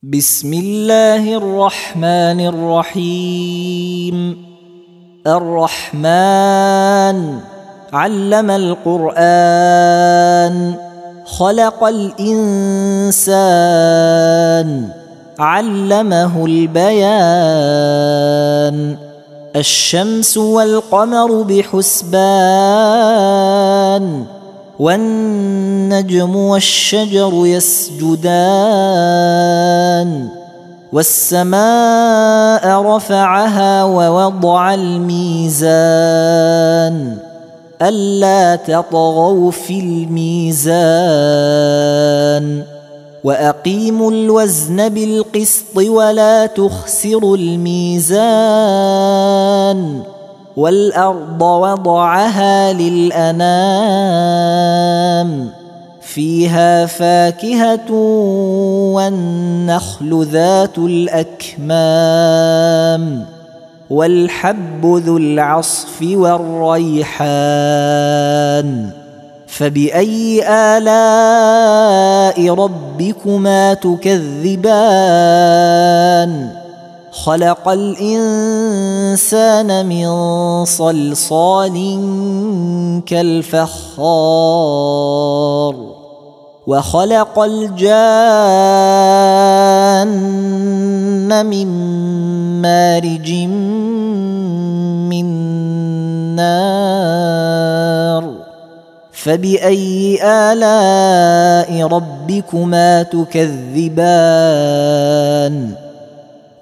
بسم الله الرحمن الرحيم. الرحمن علم القرآن، خلق الإنسان، علمه البيان. الشمس والقمر بحسبان، والنجم والشجر يسجدان. والسماء رفعها ووضع الميزان، ألا تطغوا في الميزان. وأقيموا الوزن بالقسط ولا تخسروا الميزان. والأرض وضعها للأنام، فيها فاكهة والنخل ذات الأكمام، والحب ذو العصف والريحان. فبأي آلاء ربكما تكذبان؟ خلق الإنسان من صلصال كالفخار، وخلق الجان من مارج من نار. فبأي آلاء ربكما تكذبان؟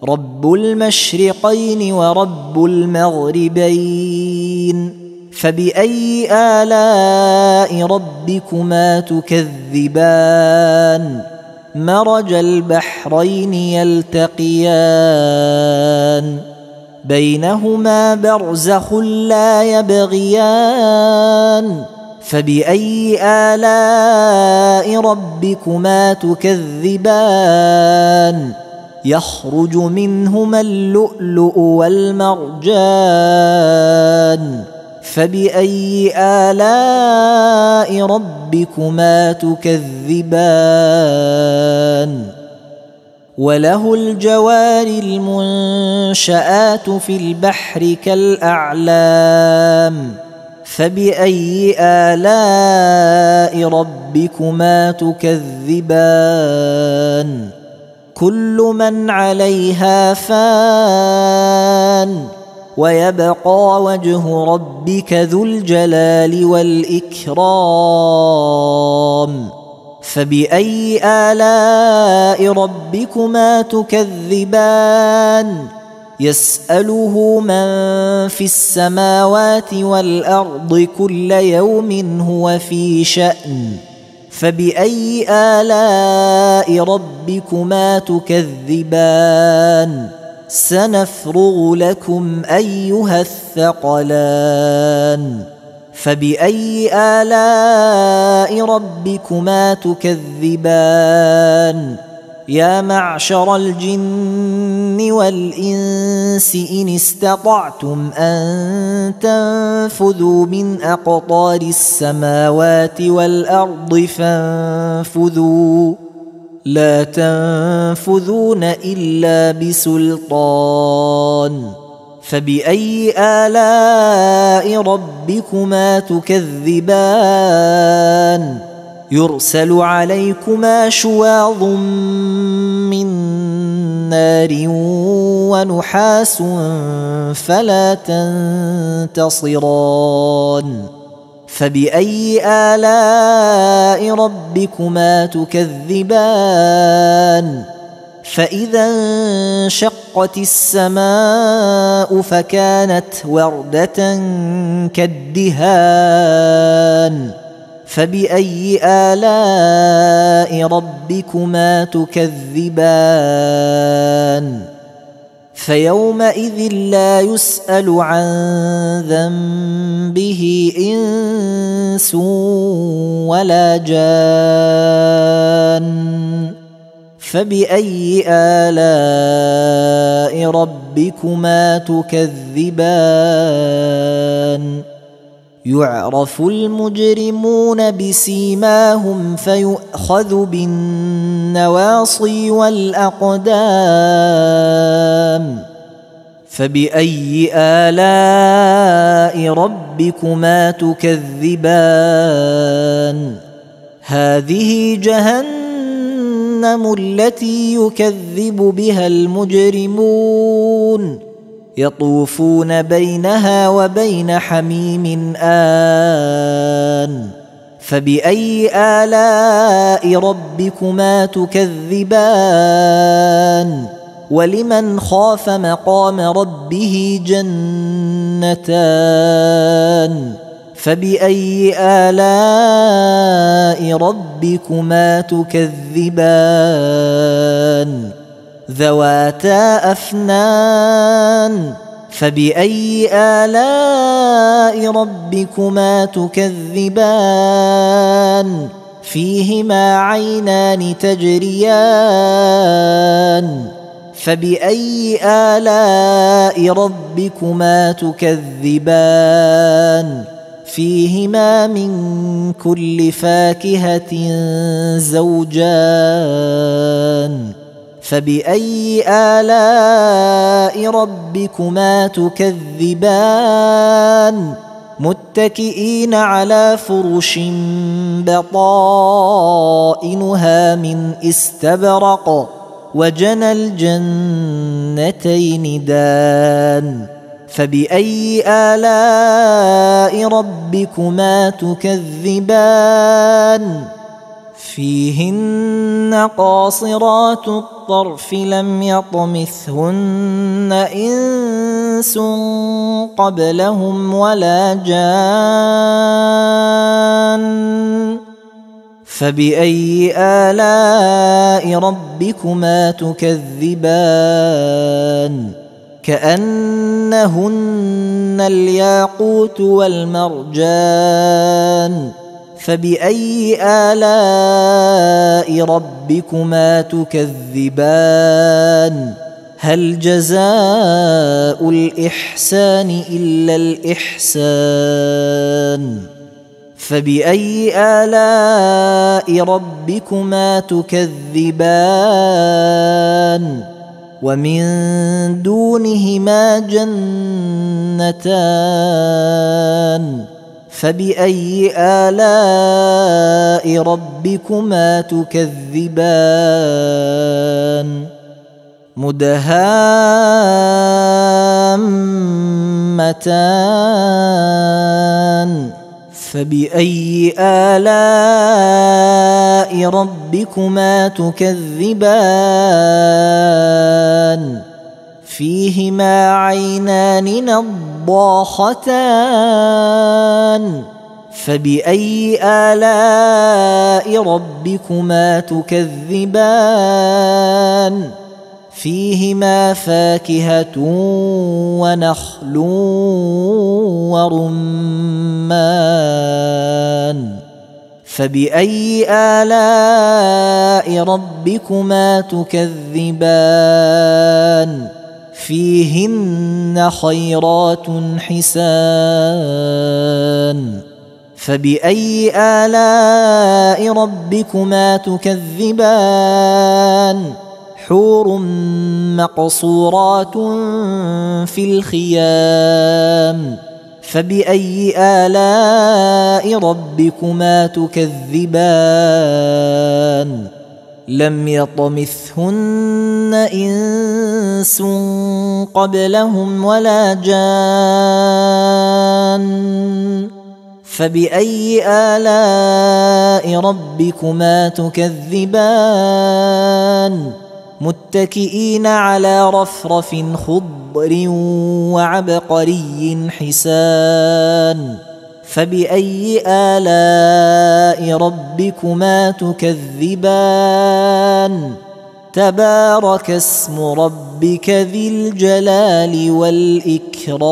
رب المشرقين ورب المغربين، فبأي آلاء ربكما تكذبان؟ مرج البحرين يلتقيان، بينهما برزخ لا يبغيان. فبأي آلاء ربكما تكذبان؟ يخرج منهما اللؤلؤ والمرجان. فبأي آلاء ربكما تكذبان؟ وله الجوار المنشآت في البحر كالأعلام. فبأي آلاء ربكما تكذبان؟ كل من عليها فان، ويبقى وجه ربك ذو الجلال والإكرام. فبأي آلاء ربكما تكذبان؟ يسأله من في السماوات والأرض كل يوم هو في شأن. فبأي آلاء ربكما تكذبان؟ سنفرغ لكم أيها الثقلان. فبأي آلاء ربكما تكذبان؟ يا معشر الجن والإنس إن استطعتم أن تنفذوا من أقطار السماوات والأرض فانفذوا، لا تنفذون إلا بسلطان. فبأي آلاء ربكما تكذبان؟ يرسل عليكما شواظ من نار ونحاس فلا تنتصران. فبأي آلاء ربكما تكذبان؟ فإذا انشقت السماء فكانت وردة كالدهان. فبأي آلاء ربكما تكذبان؟ فيومئذ لا يسأل عن ذنبه إنس ولا جان. فبأي آلاء ربكما تكذبان؟ يعرف المجرمون بسيماهم فيؤخذ بالنواصي والأقدام فبأي آلاء ربكما تكذبان هذه جهنم التي يكذب بها المجرمون يطوفون بينها وبين حميم آن فبأي آلاء ربكما تكذبان ولمن خاف مقام ربه جنتان فبأي آلاء ربكما تكذبان ذواتا أفنان فبأي آلاء ربكما تكذبان فيهما عينان تجريان فبأي آلاء ربكما تكذبان فيهما من كل فاكهة زوجان فبأي آلاء ربكما تكذبان متكئين على فرش بطائنها من استبرق وجنى الجنتين دان فبأي آلاء ربكما تكذبان فيهن قاصرات الطرف لم يطمثهن إنس قبلهم ولا جان فبأي آلاء ربكما تكذبان كأنهن الياقوت والمرجان فبأي آلاء ربكما تكذبان هل جزاء الإحسان إلا الإحسان فبأي آلاء ربكما تكذبان ومن دونهما جنتان فبأي آلاء ربكما تكذبان مدهامتان فبأي آلاء ربكما تكذبان فيهما عينان نضاختان فبأي آلاء ربكما تكذبان فيهما فاكهة ونخل ورمان فبأي آلاء ربكما تكذبان فيهن خيرات حسان فبأي آلاء ربكما تكذبان حور مقصورات في الخيام فبأي آلاء ربكما تكذبان لم يطمثهن إنس قبلهم ولا جان فبأي آلاء ربكما تكذبان متكئين على رفرف خضر وعبقري حسان فبأي آلاء ربكما تكذبان تبارك اسم ربك ذي الجلال والإكرام